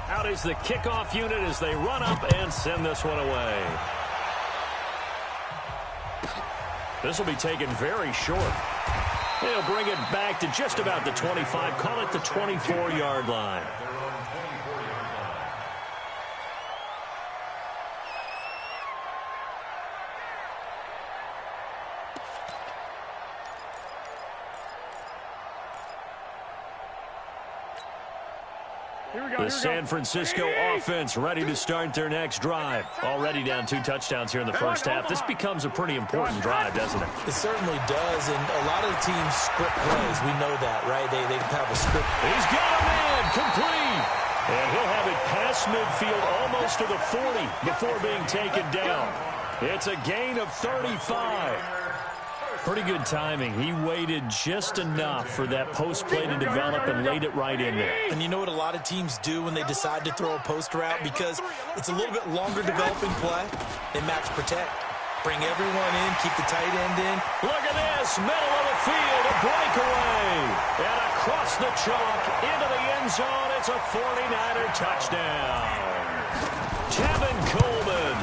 Out is the kickoff unit as they run up and send this one away. This will be taken very short. They'll bring it back to just about the 25. Call it the 24-yard line. The San Francisco offense ready to start their next drive. Already down 2 touchdowns here in the first half. This becomes a pretty important drive, doesn't it? It certainly does, and a lot of the teams script plays. We know that, right? They have a script. He's got a man, complete. And he'll have it past midfield almost to the 40 before being taken down. It's a gain of 35. Pretty good timing. He waited just enough for that post play to develop and laid it right in there. And you know what a lot of teams do when they decide to throw a post route? Because it's a little bit longer developing play. They max protect. Bring everyone in, keep the tight end in. Look at this, middle of the field, a breakaway. And across the chalk, into the end zone, it's a 49er touchdown. Tevin Coleman,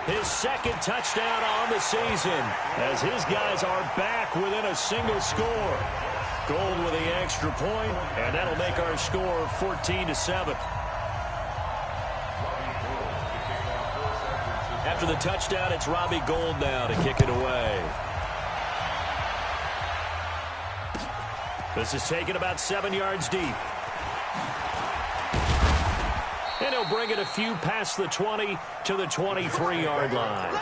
his second touchdown on the season, as his guys are back within a single score. Gold with the extra point, and that'll make our score 14-7. After the touchdown, it's Robbie Gould now to kick it away. This is taken about 7 yards deep. And he'll bring it a few past the 20 to the 23-yard line.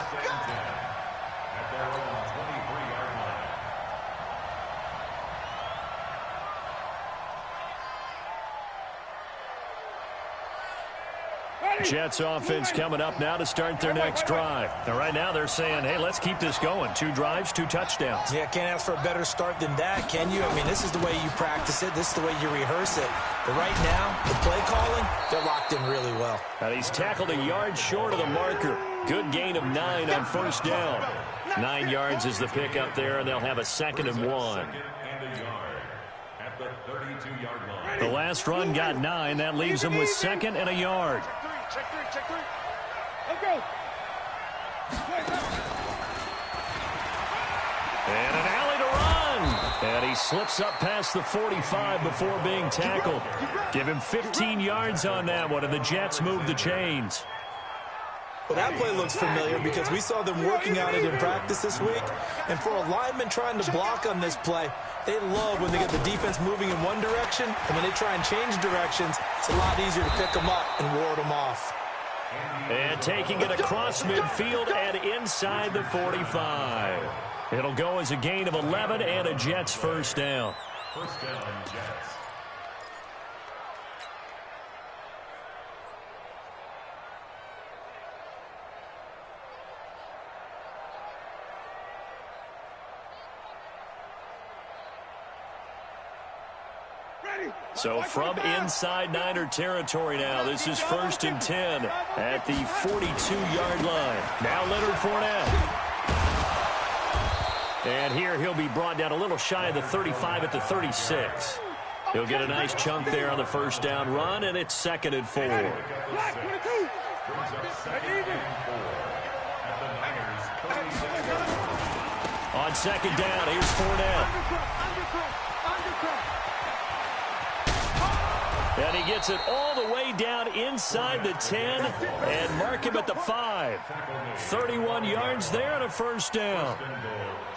Jets offense coming up now to start their next drive. Now, right now they're saying, hey, let's keep this going. 2 drives, 2 touchdowns. Yeah, can't ask for a better start than that, can you? I mean, this is the way you practice it. This is the way you rehearse it. But right now, the play calling, they're locked in really well. And he's tackled a yard short of the marker. Good gain of 9 on first down. 9 yards is the pick up there, and they'll have a 2nd and 1. The last run got 9. That leaves them with 2nd and a yard. Check three. Let's go. And an alley to run. And he slips up past the 45 before being tackled. Give him 15 yards on that one, and the Jets move the chains. Well, that play looks familiar because we saw them working on it in practice this week. And for a lineman trying to block on this play, they love when they get the defense moving in one direction, and when they try and change directions, it's a lot easier to pick them up and ward them off. And taking it across midfield and inside the 45. It'll go as a gain of 11 and a Jets first down. First down, Jets. So from inside Niner territory now, this is 1st and 10 at the 42-yard line. Now Leonard Fournette. And here he'll be brought down a little shy of the 35 at the 36. He'll get a nice chunk there on the first down run, and it's 2nd and 4. On 2nd down, here's Fournette. And he gets it all the way down inside the 10 and mark him at the 5. 31 yards there and a first down.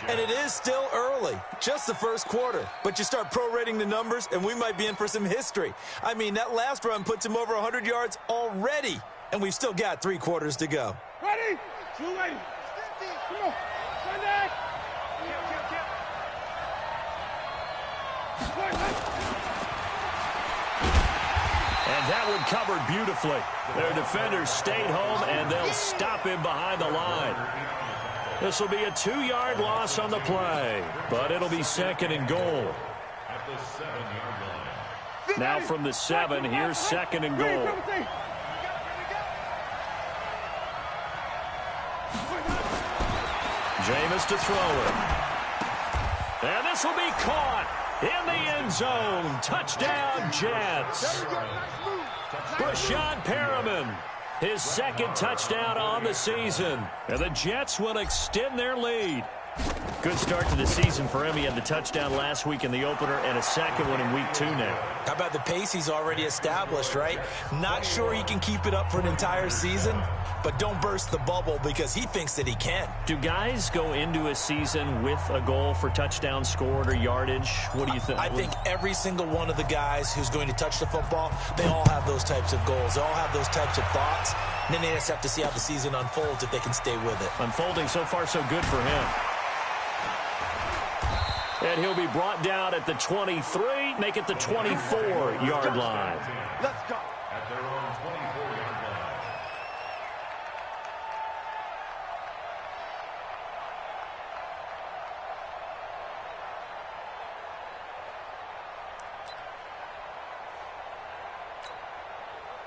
And it is still early, just the first quarter. But you start prorating the numbers, and we might be in for some history. I mean, that last run puts him over 100 yards already, and we've still got 3 quarters to go. Ready? 2 ladies. Come on. Sunday. And that one covered beautifully. Their defenders stayed home, and they'll stop him behind the line. This will be a 2-yard loss on the play, but it'll be 2nd and goal. At the 7-yard line. Now from the 7, here's 2nd and goal. Jameis to throw it. And this will be caught in the end zone. Touchdown, Jets. Brashad Perriman, his second touchdown on the season. And the Jets will extend their lead. Good start to the season for him. He had the touchdown last week in the opener and a second one in week 2 now. How about the pace he's already established, right? Not sure he can keep it up for an entire season, but don't burst the bubble because he thinks that he can. Do guys go into a season with a goal for touchdowns scored or yardage? What do you think? I think every single one of the guys who's going to touch the football, they all have those types of goals. They all have those types of thoughts. And then they just have to see how the season unfolds if they can stay with it. Unfolding so far so good for him. And he'll be brought down at the 23, make it the 24-yard line. Let's go. At their own 24-yard line.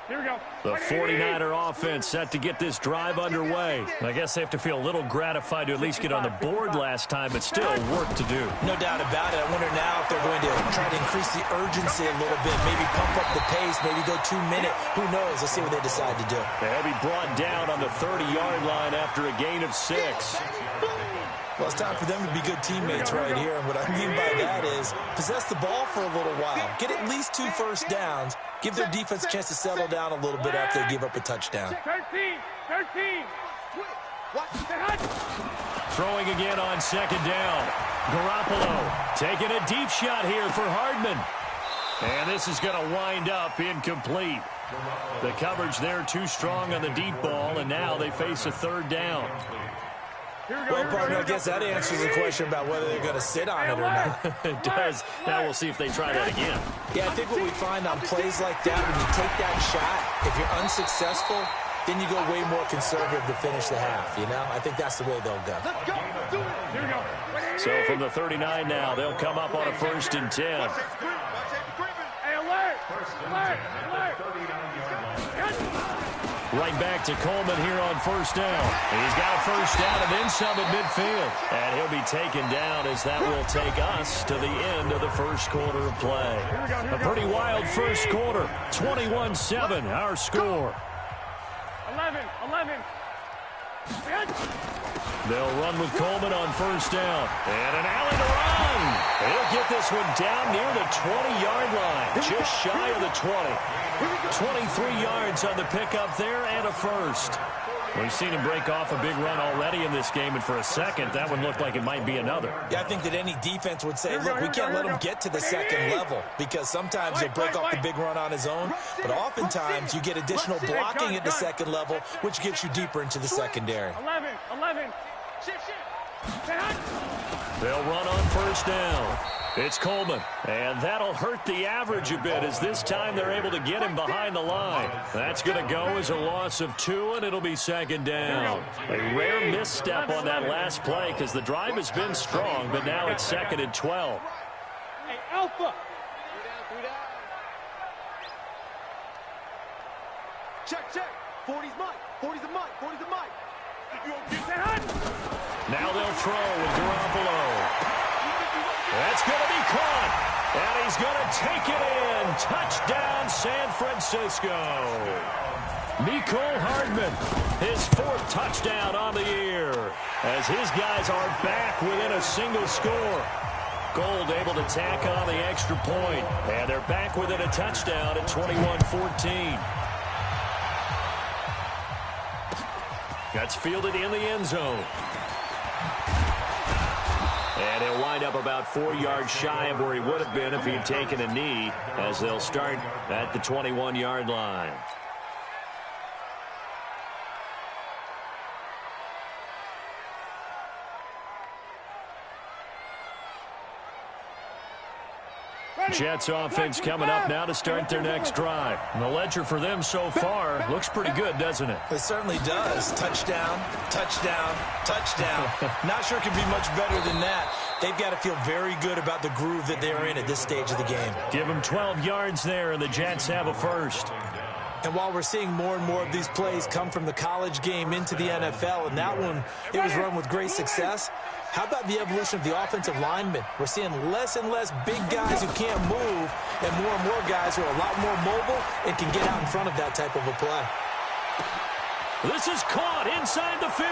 Here we go. The 49er offense set to get this drive underway. I guess they have to feel a little gratified to at least get on the board last time, but still work to do. No doubt about it. I wonder now if they're going to try to increase the urgency a little bit, maybe pump up the pace, maybe go 2-minute. Who knows? Let's see what they decide to do. They'll be brought down on the 30-yard line after a gain of 6. Well, it's time for them to be good teammates right here. And what I mean by that is possess the ball for a little while. Get at least 2 first downs. Give their defense a chance to settle down a little bit after they give up a touchdown. 13. Throwing again on second down. Garoppolo taking a deep shot here for Hardman. And this is going to wind up incomplete. The coverage there too strong on the deep ball, and now they face a third down. Well, partner, I guess that answers the question about whether they're going to sit on it or not. It does. Now we'll see if they try that again. Yeah, I think what we find on plays like that, when you take that shot, if you're unsuccessful, then you go way more conservative to finish the half, you know? I think that's the way they'll go. Let's go. Do it. Here we go. So from the 39 now, they'll come up on a 1st and 10. Hey, alert. Alert. Right back to Coleman here on 1st down. He's got a 1st down and then some at midfield. And he'll be taken down as that will take us to the end of the first quarter of play. A pretty wild first quarter. 21-7, our score. 11. They'll run with Coleman on 1st down. And an alley to run. He'll get this one down near the 20-yard line. Just shy of the 20. 23 yards on the pickup there and a 1st. We've seen him break off a big run already in this game, and for a second, that one looked like it might be another. Yeah, I think that any defense would say, look, we can't let him get to the second level because sometimes he'll break off the big run on his own, but oftentimes you get additional blocking at the second level, which gets you deeper into the secondary. 11. They'll run on 1st down. It's Coleman, and that'll hurt the average a bit as this time they're able to get him behind the line. That's going to go as a loss of 2, and it'll be 2nd down. A rare misstep on that last play because the drive has been strong, but now it's 2nd and 12. Hey, Alpha. Check. 40's Mike. 40's a Mike. Now they'll throw with Garoppolo. That's going to be caught, and he's going to take it in. Touchdown, San Francisco. Mecole Hardman, his 4th touchdown on the year, as his guys are back within a single score. Gold able to tack on the extra point, and they're back within a touchdown at 21-14. That's fielded in the end zone. And he'll wind up about 4 yards shy of where he would have been if he had taken a knee, as they'll start at the 21-yard line. Jets offense coming up now to start their next drive. And the ledger for them so far looks pretty good, doesn't it? It certainly does. Touchdown. Not sure it could be much better than that. They've got to feel very good about the groove that they're in at this stage of the game. Give them 12 yards there, and the Jets have a 1st. And while we're seeing more and more of these plays come from the college game into the NFL, and that one, it was run with great success, how about the evolution of the offensive linemen? We're seeing less and less big guys who can't move and more guys who are a lot more mobile and can get out in front of that type of a play. This is caught inside the 15.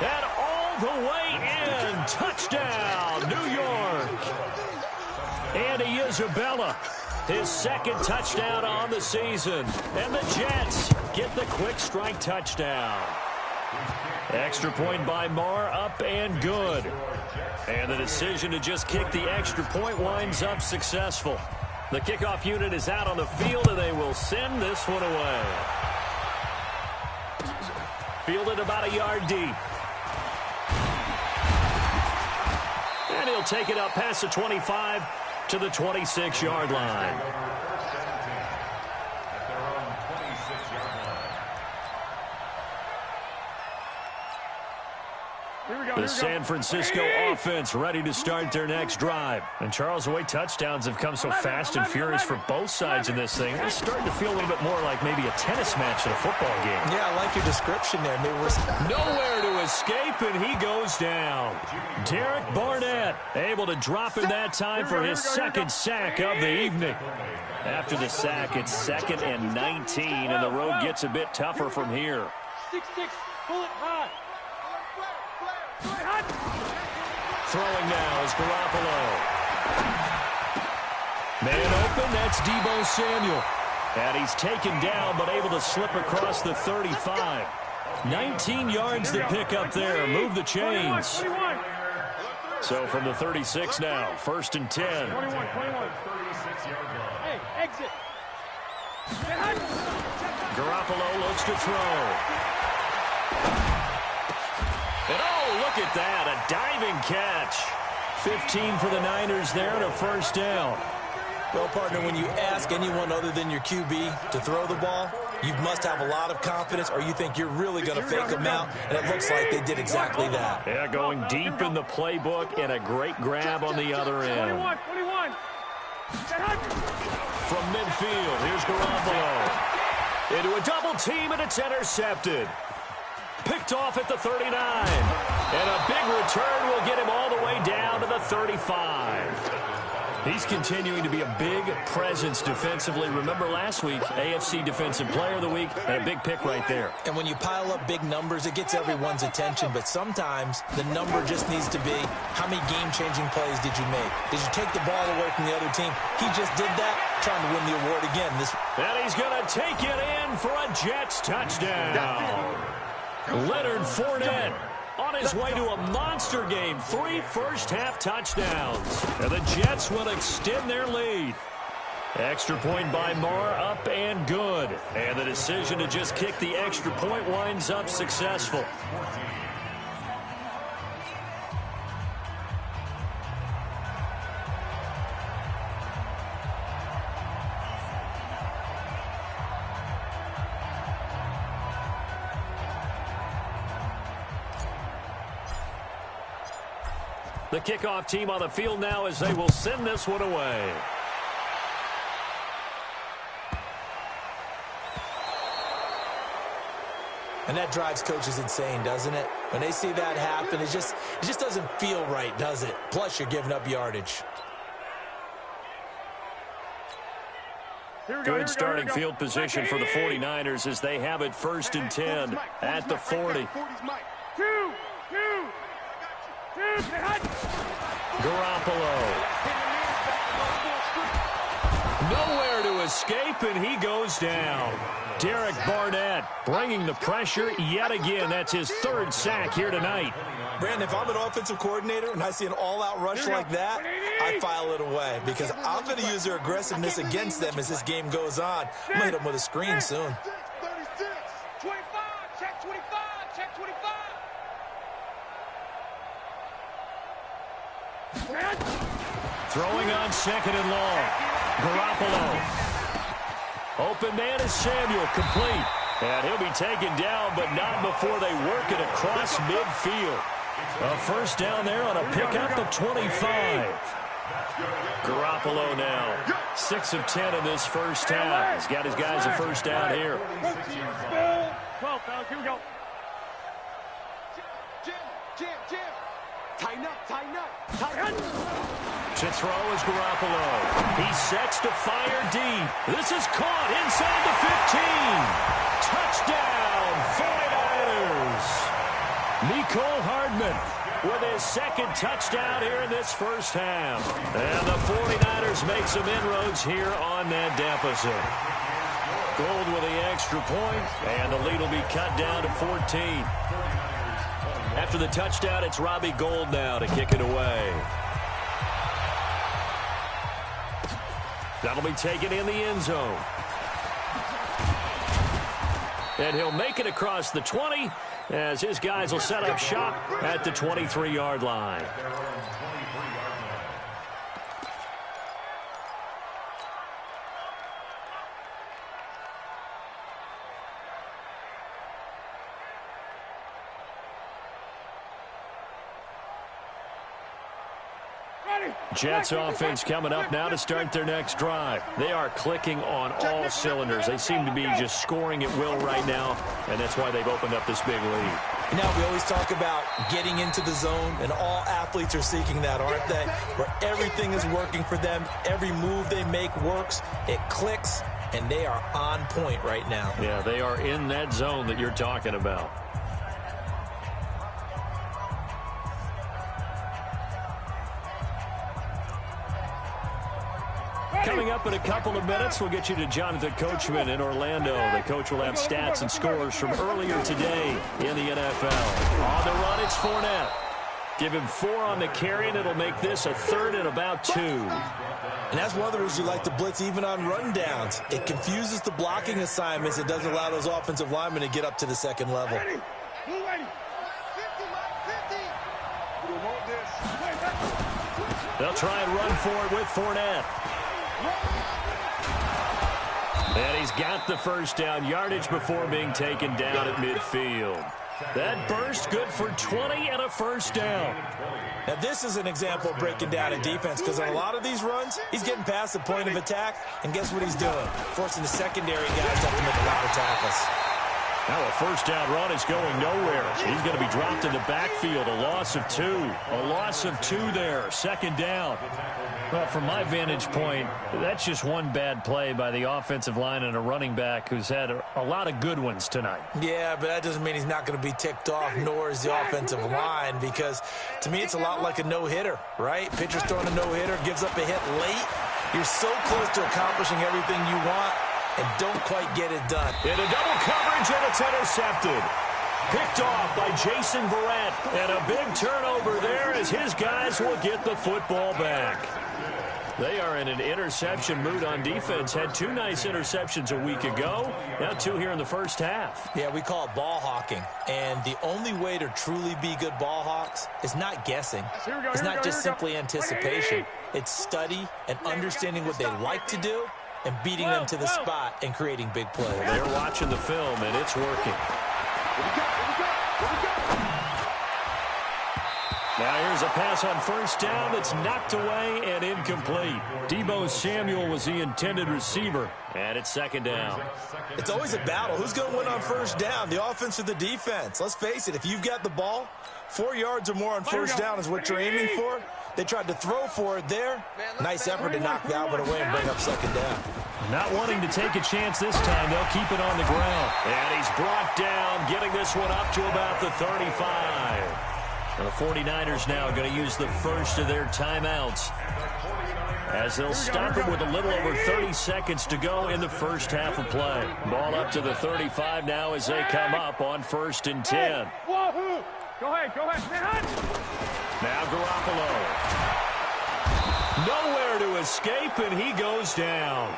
And all the way in. Touchdown, New York. Andy Isabella, his second touchdown on the season. And the Jets get the quick strike touchdown. Extra point by Marr, up and good. And the decision to just kick the extra point winds up successful. The kickoff unit is out on the field, and they will send this one away. Fielded about a yard deep. And he'll take it up past the 25 to the 26-yard line. The San Francisco offense ready to start their next drive. And Charles, the way touchdowns have come so fast and furious for both sides in this thing, it's starting to feel a little bit more like maybe a tennis match in a football game. Yeah, I like your description there. Maybe nowhere to escape, and he goes down. Derek Barnett able to drop in that time for his second sack of the evening. After the sack, it's 2nd and 19, and the road gets a bit tougher from here. 6-6, pull it high. Throwing now is Garoppolo. Man open, that's Deebo Samuel. And he's taken down, but able to slip across the 35. 19 yards to pick up there. Move the chains. So from the 36 now, 1st and 10. 21. Hey, exit. Garoppolo looks to throw. And oh, look at that, a diving catch. 15 for the Niners there and a first down. Well, partner, when you ask anyone other than your QB to throw the ball, you must have a lot of confidence, or you think you're really going to fake them out, and it looks like they did exactly that. Yeah, going deep in the playbook and a great grab on the other end. 21. From midfield, here's Garoppolo. Into a double team, and it's intercepted. Picked off at the 39. And a big return will get him all the way down to the 35. He's continuing to be a big presence defensively. Remember last week, AFC Defensive Player of the Week, and a big pick right there. And when you pile up big numbers, it gets everyone's attention. But sometimes the number just needs to be, how many game-changing plays did you make? Did you take the ball away from the other team? He just did that, trying to win the award again. And he's going to take it in for a Jets touchdown. Leonard Fournette on his way to a monster game. 3 first-half touchdowns. And the Jets will extend their lead. Extra point by Marr, up and good. And the decision to just kick the extra point winds up successful. The kickoff team on the field now as they will send this one away. And that drives coaches insane, doesn't it? When they see that happen, it just doesn't feel right, does it? Plus, you're giving up yardage. Good starting field position for the 49ers as they have it 1st and 10 at the 40. Garoppolo. Nowhere to escape, and he goes down. Derek Barnett bringing the pressure yet again. That's his 3rd sack here tonight. Brandon, if I'm an offensive coordinator and I see an all-out rush like that, I file it away because I'm going to use their aggressiveness against them as this game goes on. I'm going to hit them with a screen soon. 36, 25, check 25, check 25. Throwing on 2nd and long. Garoppolo. Open man is Samuel, complete. And he'll be taken down, but not before they work it across midfield. A first down there on a pickup of 25. Garoppolo now. 6 of 10 in this first half. He's got his guys a first down here. 12, fellas, here we go. Jim. Tighten up. To throw is Garoppolo. He sets to fire deep. This is caught inside the 15. Touchdown, 49ers. Mecole Hardman with his second touchdown here in this first half. And the 49ers make some inroads here on that deficit. Gold with the extra point, and the lead will be cut down to 14. After the touchdown, it's Robbie Gould now to kick it away. That'll be taken in the end zone. And he'll make it across the 20 as his guys will set up shop at the 23-yard line. Jets offense coming up now to start their next drive. They are clicking on all cylinders. They seem to be just scoring at will right now, and that's why they've opened up this big lead. Now, we always talk about getting into the zone, and all athletes are seeking that, aren't they? Where everything is working for them. Every move they make works. It clicks, and they are on point right now. Yeah, they are in that zone that you're talking about. Coming up in a couple of minutes, we'll get you to Jonathan Coachman in Orlando. The coach will have stats and scores from earlier today in the NFL. On the run, it's Fournette. Give him 4 on the carry, and it'll make this a 3rd and about 2. And that's one of the reasons you like to blitz even on rundowns. It confuses the blocking assignments. It doesn't allow those offensive linemen to get up to the second level. They'll try and run for it with Fournette. And he's got the first down, yardage before being taken down at midfield. That burst good for 20 and a first down. Now, this is an example of breaking down a defense, because on a lot of these runs, he's getting past the point of attack, and guess what he's doing? Forcing the secondary guys to have to make a lot of tackles. Now a first down run is going nowhere. He's going to be dropped in the backfield. A loss of 2. A loss of 2 there. Second down. Well, from my vantage point, that's just one bad play by the offensive line and a running back who's had a lot of good ones tonight. Yeah, but that doesn't mean he's not going to be ticked off, nor is the offensive line, because to me it's a lot like a no-hitter, right? Pitcher's throwing a no-hitter, gives up a hit late. You're so close to accomplishing everything you want and don't quite get it done. Into double coverage, and it's intercepted. Picked off by Jason Verrett, and a big turnover there as his guys will get the football back. They are in an interception mood on defense. Had 2 nice interceptions a week ago. Now 2 here in the first half. Yeah, we call it ball hawking. And the only way to truly be good ball hawks is not guessing. It's not just simply anticipation. It's study and understanding what they like to do and beating them to the spot and creating big plays. They're watching the film, and it's working. Now here's a pass on first down that's knocked away and incomplete. Deebo Samuel was the intended receiver, and it's second down. It's always a battle. Who's going to win on first down, the offense or the defense? Let's face it, if you've got the ball, 4 yards or more on first down is what you're aiming for. They tried to throw for it there. Nice effort to knock that one away and bring up second down. Not wanting to take a chance this time, they'll keep it on the ground. And he's brought down, getting this one up to about the 35. And the 49ers now going to use the first of their timeouts as they'll stop him with a little over 30 seconds to go in the first half of play. Ball up to the 35 now as they come up on 1st and 10. Go ahead. Now Garoppolo. Nowhere to escape, and he goes down.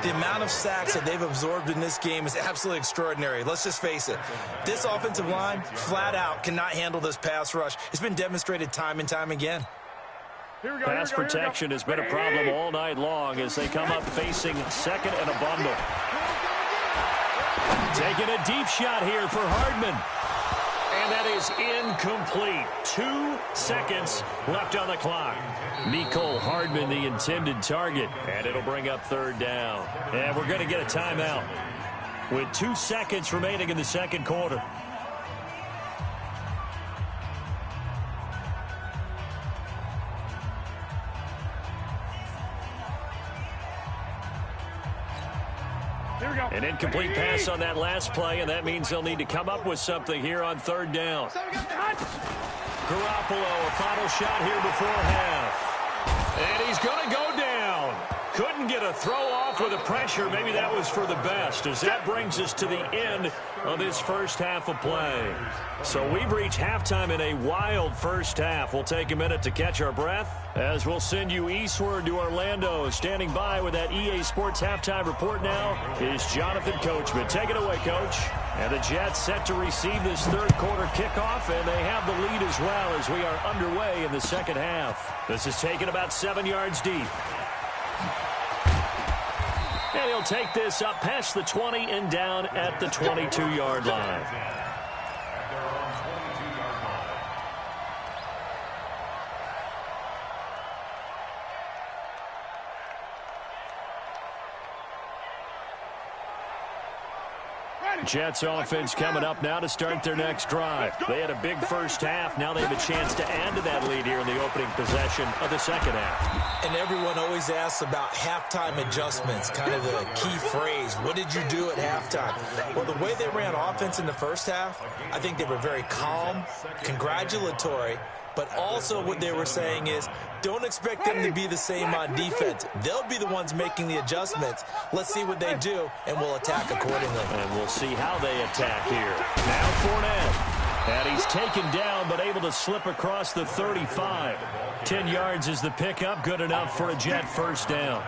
The amount of sacks that they've absorbed in this game is absolutely extraordinary. Let's just face it. This offensive line, flat out, cannot handle this pass rush. It's been demonstrated time and time again. Pass protection has been a problem all night long as they come up facing second and a bundle. Taking a deep shot here for Hardman. And that is incomplete. 2 seconds left on the clock. Mecole Hardman, the intended target. And it'll bring up third down. And we're going to get a timeout with 2 seconds remaining in the second quarter. An incomplete pass on that last play, and that means they'll need to come up with something here on third down. Garoppolo, a final shot here before half. And he's going to go down. Couldn't get a throw off with the pressure. Maybe that was for the best, as that brings us to the end of this first half of play. So we've reached halftime in a wild first half. We'll take a minute to catch our breath as we'll send you eastward to Orlando. Standing by with that EA Sports halftime report now is Jonathan Coachman. Take it away, Coach. And the Jets set to receive this third quarter kickoff, and they have the lead as well as we are underway in the second half. This is taken about 7 yards deep. And he'll take this up past the 20 and down at the 22-yard line. Jets offense coming up now to start their next drive. They had a big first half. Now they have a chance to add to that lead here in the opening possession of the second half. And everyone always asks about halftime adjustments, kind of the key phrase. What did you do at halftime? Well, the way they ran offense in the first half, I think they were very calm, congratulatory, but also what they were saying is, don't expect them to be the same on defense. They'll be the ones making the adjustments. Let's see what they do, and we'll attack accordingly. And we'll see how they attack here. Now Fournette. And he's taken down, but able to slip across the 35. 10 yards is the pickup. Good enough for a Jet first down.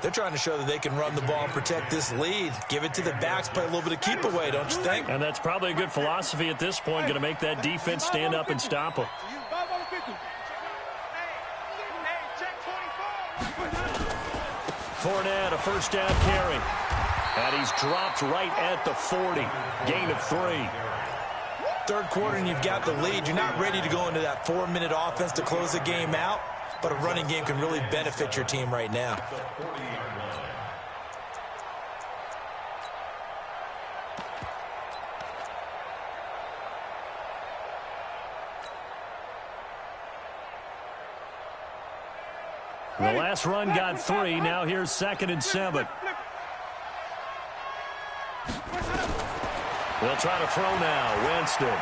They're trying to show that they can run the ball and protect this lead. Give it to the backs, play a little bit of keep away, don't you think? And that's probably a good philosophy at this point. Going to make that defense stand up and stop them. Fournette, a first down carry. And he's dropped right at the 40. Gain of 3. Third quarter and you've got the lead. You're not ready to go into that 4-minute offense to close the game out, but a running game can really benefit your team right now. The last run got 3. Now here's 2nd and 7. They'll try to throw now. Winston.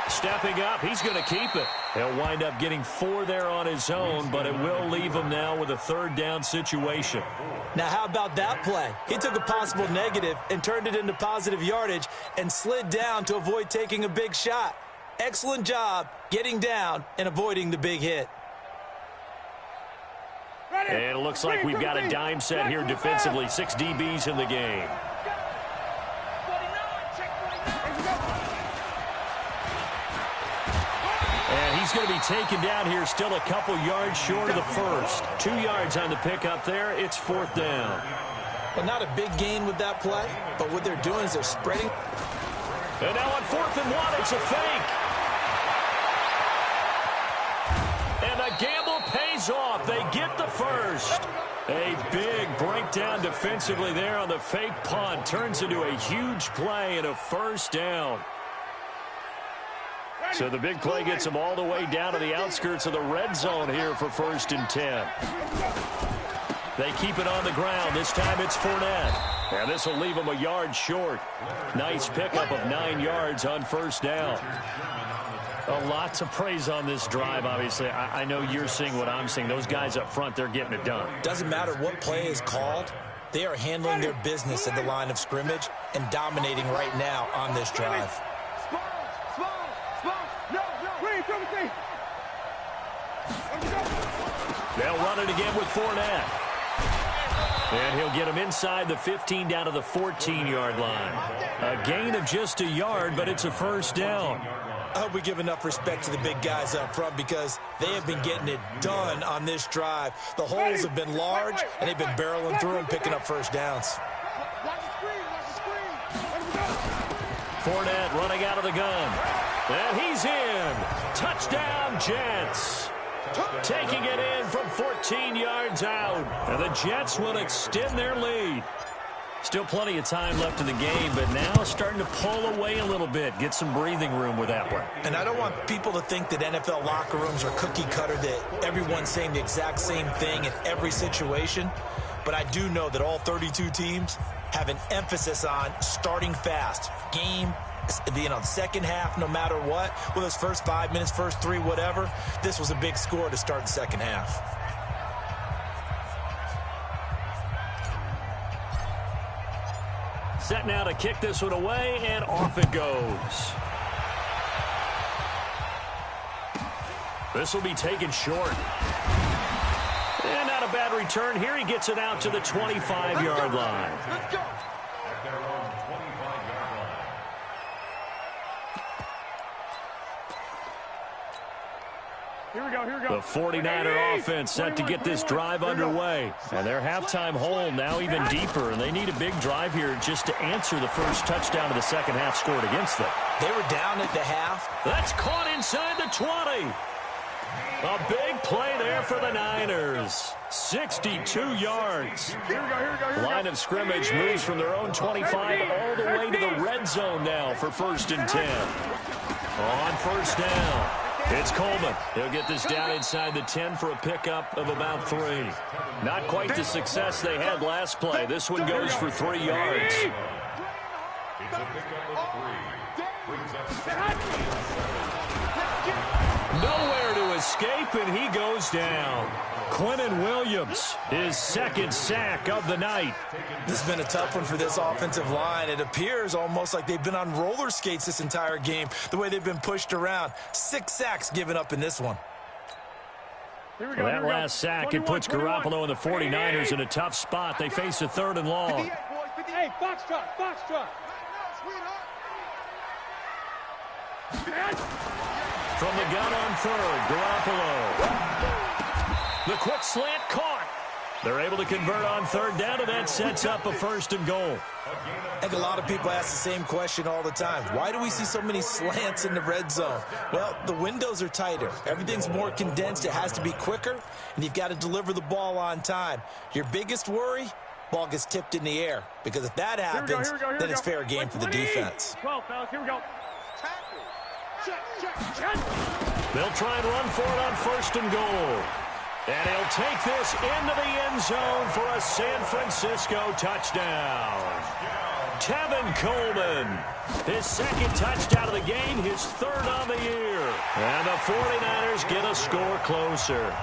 Stepping up. He's going to keep it. He'll wind up getting 4 there on his own, but it will leave him now with a third down situation. Now, how about that play? He took a possible negative and turned it into positive yardage and slid down to avoid taking a big shot. Excellent job getting down and avoiding the big hit. And it looks like we've got a dime set here defensively. 6 DBs in the game. And he's going to be taken down here, still a couple yards short of the first. 2 yards on the pickup there. It's 4th down. Well, not a big gain with that play, but what they're doing is they're spreading. And now on 4th and 1, it's a fake. And the gamble pays off. They get the first. A big breakdown defensively there on the fake punt. Turns into a huge play and a first down. So the big play gets them all the way down to the outskirts of the red zone here for 1st and 10. They keep it on the ground. This time it's Fournette. And this will leave them a yard short. Nice pickup of 9 yards on first down. A lot to praise on this drive, obviously. I know you're seeing what I'm seeing. Those guys up front, they're getting it done. Doesn't matter what play is called. They are handling their business at the line of scrimmage and dominating right now on this drive. They'll run it again with Fournette. And he'll get him inside the 15 down to the 14-yard line. A gain of just a yard, but it's a first down. I hope we give enough respect to the big guys up front because they have been getting it done on this drive. The holes have been large, and they've been barreling through and picking up first downs. Fournette running out of the gun. And he's in. Touchdown, Jets. Taking it in from 14 yards out. And the Jets will extend their lead. Still plenty of time left in the game, but now starting to pull away a little bit. Get some breathing room with that one. And I don't want people to think that NFL locker rooms are cookie cutter, that everyone's saying the exact same thing in every situation. But I do know that all 32 teams have an emphasis on starting fast. Game, second half, no matter what. Well, those first 5 minutes, first 3, whatever. This was a big score to start the second half. Set now to kick this one away, and off it goes. This will be taken short. And not a bad return here. He gets it out to the 25-yard line. Let's go. At their own 25-yard line. Here we go, here we go. The 49er offense set to get this drive underway. And their halftime hole now even deeper, and they need a big drive here just to answer the first touchdown of the second half scored against them. They were down at the half. That's caught inside the 20. A big play there for the Niners. 62 yards. Here we go, here we go, here we go. Line of scrimmage moves from their own 25 all the way to the red zone now for 1st and 10. On first down, it's Coleman. He'll get this down inside the 10 for a pickup of about 3. Not quite the success they had last play. This one goes for 3 yards. It's a pickup of 3. Brings up Nowhere to escape, and he goes down. Quinnen Williams, his second sack of the night. This has been a tough one for this offensive line. It appears almost like they've been on roller skates this entire game, the way they've been pushed around. 6 sacks given up in this one. Here we go, Well, here that we go. last sack, 21, it puts 21. Garoppolo and the 49ers in a tough spot. They face a 3rd and long. Hey, box truck, box truck. From the gun on 3rd, Garoppolo. The quick slant caught. They're able to convert on 3rd down, and that sets up a 1st and goal. I think a lot of people ask the same question all the time. Why do we see so many slants in the red zone? Well, the windows are tighter. Everything's more condensed. It has to be quicker, and you've got to deliver the ball on time. Your biggest worry? Ball gets tipped in the air. Because if that happens, then it's fair game for the defense. 12, fellas, here we go. They'll try and run for it on 1st and goal. And he'll take this into the end zone for a San Francisco touchdown. Tevin Coleman, his 2nd touchdown of the game, his 3rd on the year. And the 49ers get a score closer.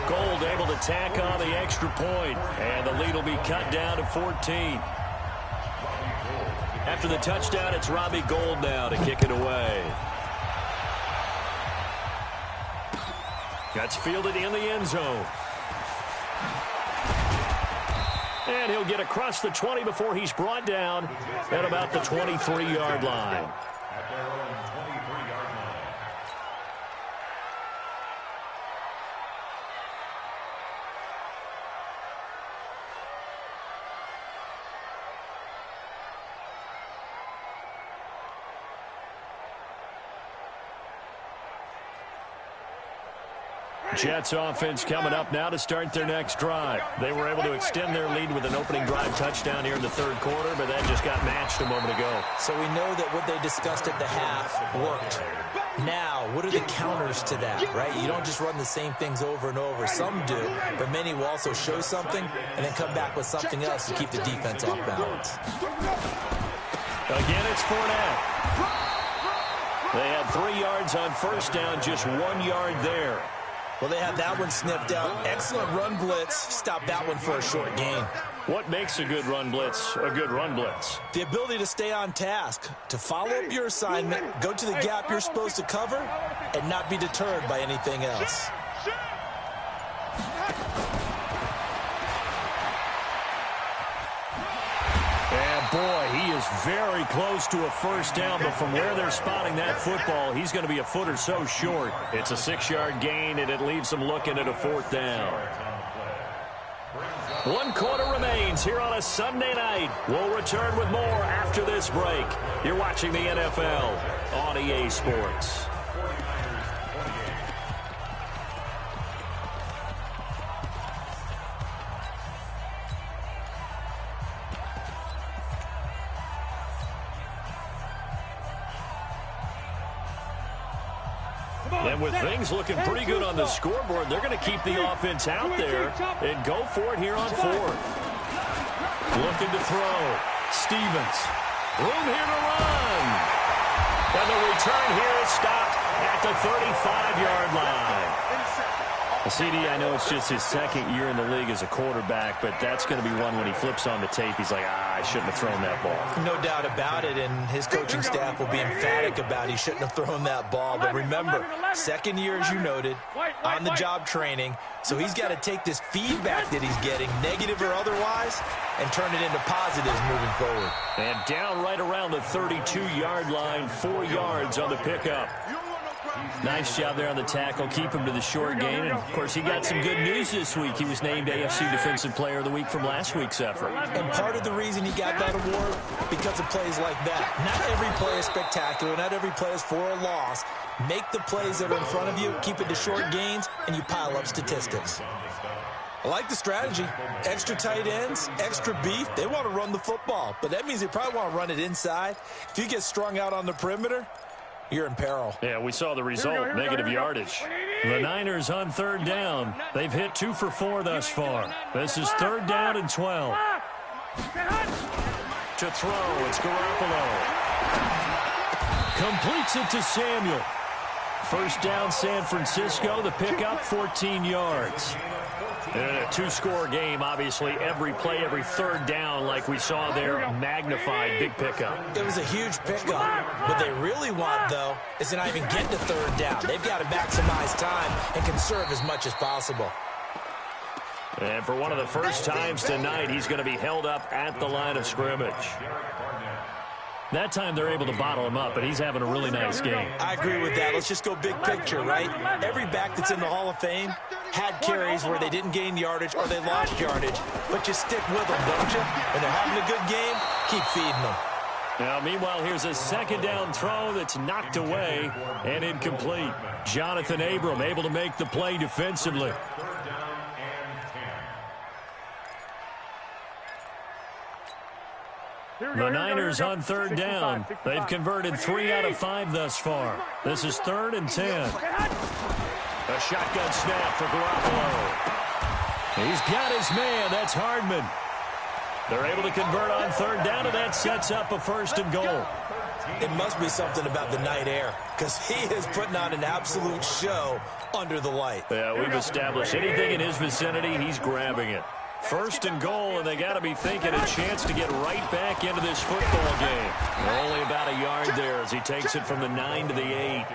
Gold able to tack on the extra point, and the lead will be cut down to 14. After the touchdown, it's Robbie Gould now to kick it away. That's fielded in the end zone. And he'll get across the 20 before he's brought down at about the 23-yard line. at their own 23-yard line. Jets offense coming up now to start their next drive. They were able to extend their lead with an opening drive touchdown here in the 3rd quarter, but that just got matched a moment ago. So we know that what they discussed at the half worked. Now, what are the counters to that, right? You don't just run the same things over and over. Some do, but many will also show something and then come back with something else to keep the defense off balance. Again, it's Fournette. They had 3 yards on first down, just 1 yard there. Well, they had that one sniffed out. Excellent run blitz. Stop that one for a short gain. What makes a good run blitz a good run blitz? The ability to stay on task, to follow up your assignment, go to the gap you're supposed to cover, and not be deterred by anything else. And boy, he is very close to a first down, but from where they're spotting that football, he's going to be a foot or so short. It's a 6-yard gain, and it leaves them looking at a 4th down. 1 quarter remains here on a Sunday night. We'll return with more after this break. You're watching the NFL on EA Sports. And with things looking pretty good on the scoreboard, they're going to keep the offense out there and go for it here on 4th. Looking to throw. Stevens. Room here to run. And the return here is stopped at the 35-yard line. CD, I know it's just his 2nd year in the league as a quarterback, but that's going to be one when he flips on the tape, he's like, I shouldn't have thrown that ball. No doubt about it, and his coaching staff will be emphatic about he shouldn't have thrown that ball. But remember, 2nd year, as you noted, on-the-job training, so he's got to take this feedback that he's getting, negative or otherwise, and turn it into positives moving forward. And down right around the 32-yard line, 4 yards on the pickup. Nice job there on the tackle. Keep him to the short gain. And, of course, he got some good news this week. He was named AFC Defensive Player of the Week from last week's effort. And part of the reason he got that award, because of plays like that. Not every play is spectacular. Not every play is for a loss. Make the plays that are in front of you, keep it to short gains, and you pile up statistics. I like the strategy. Extra tight ends, extra beef. They want to run the football, but that means they probably want to run it inside. If you get strung out on the perimeter, you're in peril. Yeah, we saw the result, negative yardage. The Niners on 3rd down. They've hit 2 for 4 thus far. This is 3rd down and 12. To throw, it's Garoppolo. Completes it to Samuel. 1st down, San Francisco. The pickup, 14 yards. In a 2-score game, obviously, every play, every 3rd down, like we saw there, magnified, big pickup. It was a huge pickup. What they really want, though, is to not even get to 3rd down. They've got to maximize time and conserve as much as possible. And for one of the first times tonight, he's going to be held up at the line of scrimmage. That time they're able to bottle him up, but he's having a really nice game. I agree with that. Let's just go big picture, right? Every back that's in the Hall of Fame had carries where they didn't gain yardage or they lost yardage, but you stick with them, don't you? When they're having a good game, keep feeding them. Now, meanwhile, here's a 2nd down throw that's knocked away and incomplete. Jonathan Abram able to make the play defensively. The Niners on 3rd down. They've converted 3 out of 5 thus far. This is 3rd and 10. A shotgun snap for Garoppolo. He's got his man. That's Hardman. They're able to convert on 3rd down, and that sets up a 1st and goal. It must be something about the night air, because he is putting on an absolute show under the light. Yeah, we've established anything in his vicinity, he's grabbing it. 1st and goal, and they got to be thinking a chance to get right back into this football game. Only about a yard there as he takes it from the 9 to the 8.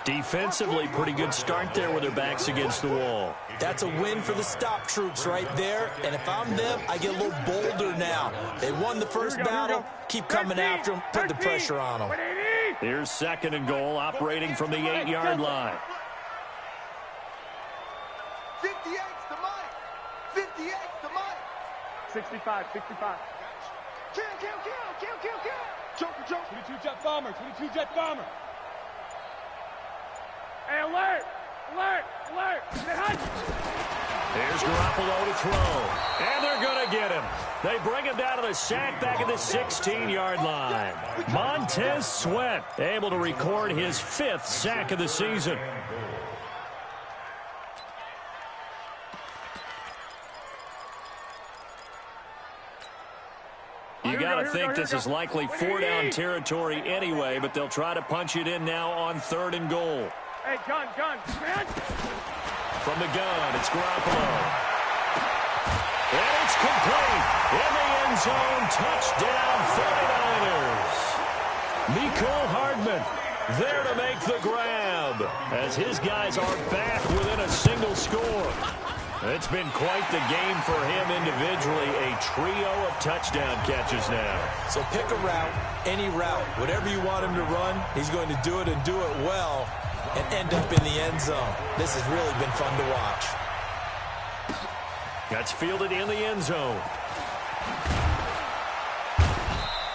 Defensively, pretty good start there with their backs against the wall. That's a win for the stop troops right there, and if I'm them, I get a little bolder now. They won the first battle, keep coming after them, put the pressure on them. Here's 2nd and goal, operating from the 8-yard line. 58's the mic. 58's the mic. 65. Kill. Jump. 22 jet bomber. Hey, alert. Here's Garoppolo to throw. And they're going to get him. They bring him down to the sack back at the 16-yard line. Montez Sweat able to record his 5th sack of the season. You got to think this is likely 4-down territory anyway, but they'll try to punch it in now on 3rd and goal. Hey, gun. From the gun, it's Garoppolo. And it's complete. In the end zone, touchdown 49ers. Mecole Hardman there to make the grab as his guys are back within a single score. It's been quite the game for him individually, a trio of touchdown catches now. So pick a route, any route, whatever you want him to run, he's going to do it and do it well and end up in the end zone. This has really been fun to watch. That's fielded in the end zone.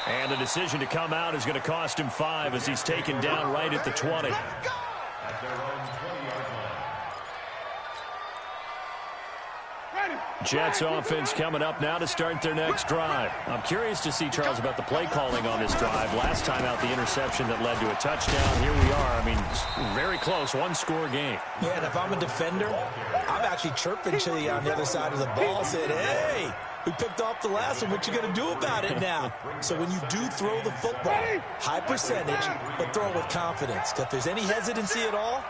And the decision to come out is going to cost him 5 as he's taken down right at the 20. Jets offense coming up now to start their next drive. I'm curious to see, Charles, about the play calling on this drive. Last time out, the interception that led to a touchdown. Here we are. I mean, very close, one-score game. Yeah, and if I'm a defender, I'm actually chirping to you on the other side of the ball, saying, hey, we picked off the last one. What you going to do about it now? So when you do throw the football, high percentage, but throw it with confidence. If there's any hesitancy at all,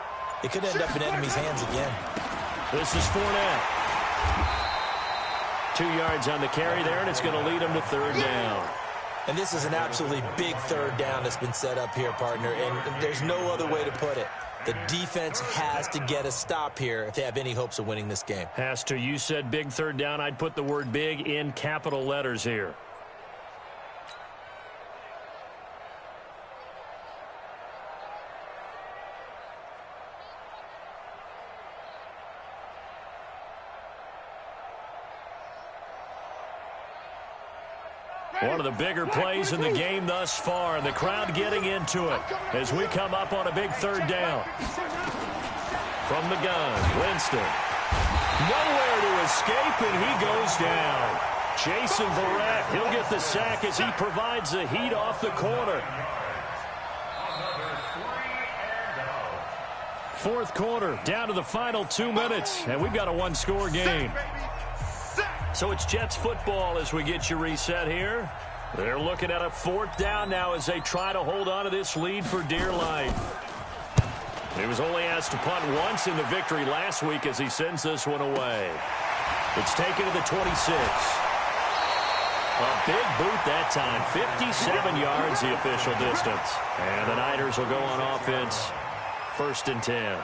it could end up in enemy's hands again. This is Fournette. 2 yards on the carry there, and it's going to lead him to third down. And this is an absolutely big third down that's been set up here, partner, and there's no other way to put it. The defense has to get a stop here if they have any hopes of winning this game. Has to. You said big third down. I'd put the word big in capital letters here. One of the bigger plays in the game thus far, and the crowd getting into it as we come up on a big third down. From the gun, Winston. Nowhere to escape, and he goes down. Jason Verrett, he'll get the sack as he provides the heat off the corner. Fourth quarter, down to the final 2 minutes, and we've got a one-score game. So it's Jets football as we get you reset here. They're looking at a fourth down now as they try to hold on to this lead for dear life. He was only asked to punt once in the victory last week as he sends this one away. It's taken to the 26. A big boot that time. 57 yards the official distance. And the Niners will go on offense. 1st and 10.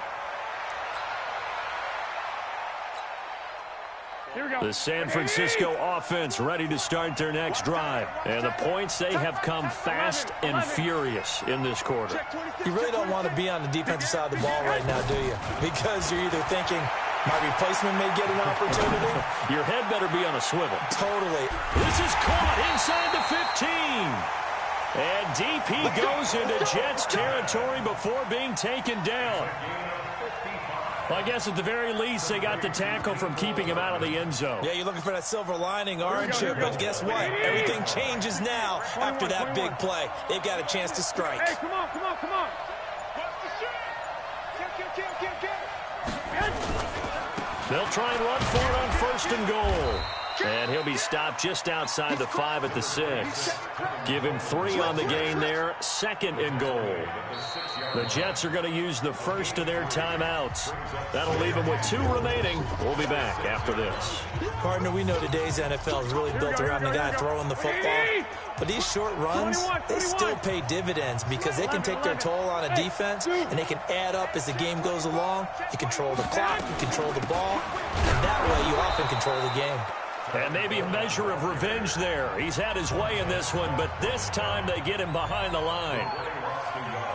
The San Francisco offense ready to start their next drive. And the points, they have come fast and furious in this quarter. You really don't want to be on the defensive side of the ball right now, do you? Because you're either thinking, my replacement may get an opportunity. Your head better be on a swivel. Totally. This is caught inside the 15. And DP goes into Jets territory before being taken down. Well, I guess at the very least, they got the tackle from keeping him out of the end zone. Yeah, you're looking for that silver lining, aren't you? But guess what? Everything changes now after that big play. They've got a chance to strike. Hey, come on. They'll try and run for it on 1st and goal. And he'll be stopped just outside the 5 at the 6. Give him 3 on the gain there. 2nd and goal. The Jets are going to use the first of their timeouts. That'll leave them with 2 remaining. We'll be back after this. Partner, we know today's NFL is really built around the guy throwing the football. But these short runs, they still pay dividends because they can take their toll on a defense, and they can add up as the game goes along. You control the clock, you control the ball, and that way you often control the game. And maybe a measure of revenge there. He's had his way in this one, but this time they get him behind the line.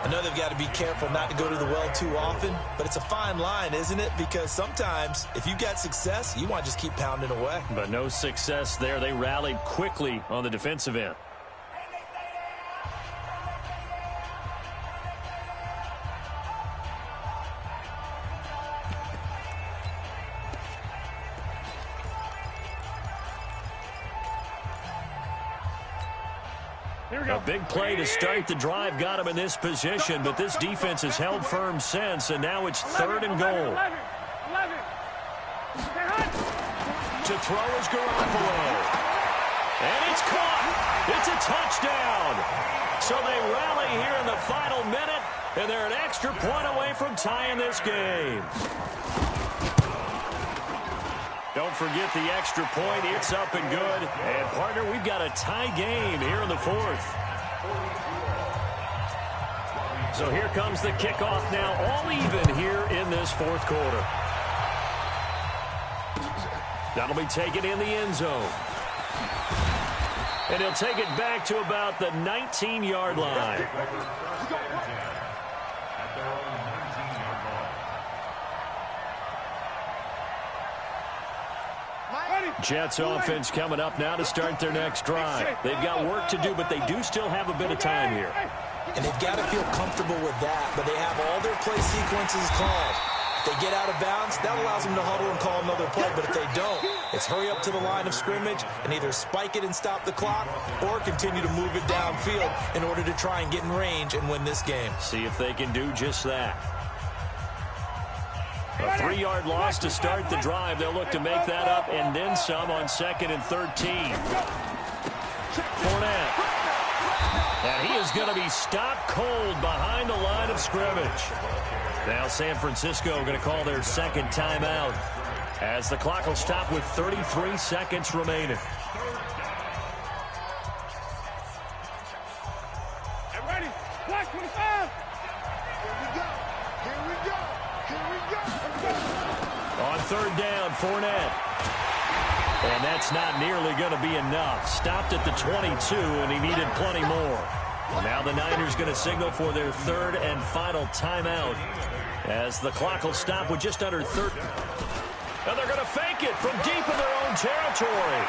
I know they've got to be careful not to go to the well too often, but it's a fine line, isn't it? Because sometimes if you got success, you want to just keep pounding away. But no success there. They rallied quickly on the defensive end. A big play to start the drive got him in this position, but this defense has held firm since, and now it's 3rd and goal. To throw is Garoppolo. And it's caught. It's a touchdown. So they rally here in the final minute, and they're an extra point away from tying this game. Don't forget the extra point. It's up and good. And, partner, we've got a tie game here in the 4th. So here comes the kickoff now, all even here in this 4th quarter. That'll be taken in the end zone. And he'll take it back to about the 19-yard line. Jets offense coming up now to start their next drive. They've got work to do, but they do still have a bit of time here. And they've got to feel comfortable with that, but they have all their play sequences called. If they get out of bounds, that allows them to huddle and call another play, but if they don't, it's hurry up to the line of scrimmage and either spike it and stop the clock or continue to move it downfield in order to try and get in range and win this game. See if they can do just that. A 3-yard loss to start the drive. They'll look to make that up and then some on 2nd and 13. Fournette. And he is going to be stopped cold behind the line of scrimmage. Now San Francisco going to call their second timeout as the clock will stop with 33 seconds remaining. Ready? Clock 25. Here we go. Here we go. Here we go. On 3rd down, Fournette. And that's not nearly going to be enough. Stopped at the 22, and he needed plenty more. Well, now the Niners going to signal for their 3rd and final timeout as the clock will stop with just under 30. And they're going to fake it from deep in their own territory.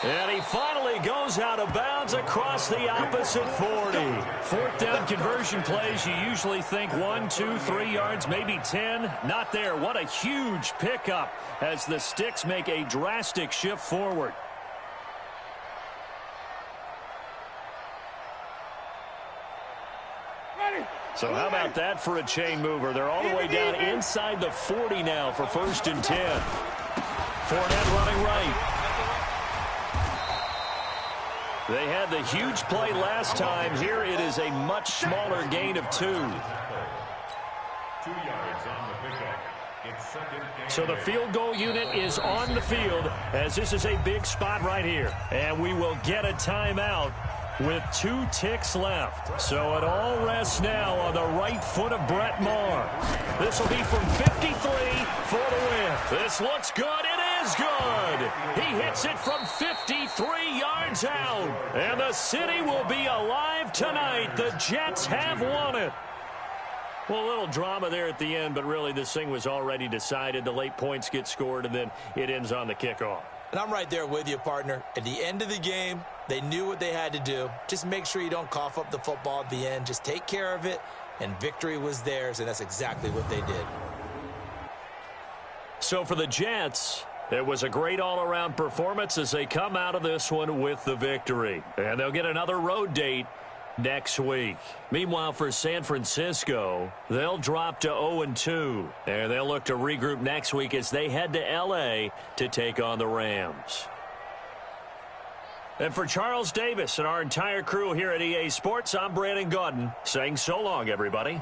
And he finally goes out of bounds across the opposite 40. 4th down conversion plays, you usually think 1, 2, 3 yards, maybe 10. Not there. What a huge pickup as the Sticks make a drastic shift forward. So how about that for a chain mover? They're all the way down inside the 40 now for 1st and 10. Fournette running right. They had the huge play last time. Here it is a much smaller gain of 2. 2 yards on the pickup. It's 2nd and So the field goal unit is on the field as this is a big spot right here. And we will get a timeout with 2 ticks left. So it all rests now on the right foot of Brett Maher. This will be from 53 for the win. This looks good. It is good. He hits it from 53 yards out. And the city will be alive tonight. The Jets have won it. Well, a little drama there at the end, but really this thing was already decided. The late points get scored, and then it ends on the kickoff. And I'm right there with you, partner. At the end of the game, they knew what they had to do. Just make sure you don't cough up the football at the end. Just take care of it, and victory was theirs, and that's exactly what they did. So for the Jets, it was a great all-around performance as they come out of this one with the victory. And they'll get another road date next week. Meanwhile, for San Francisco, they'll drop to 0-2. And they'll look to regroup next week as they head to L.A. to take on the Rams. And for Charles Davis and our entire crew here at EA Sports, I'm Brandon Gaudin saying so long, everybody.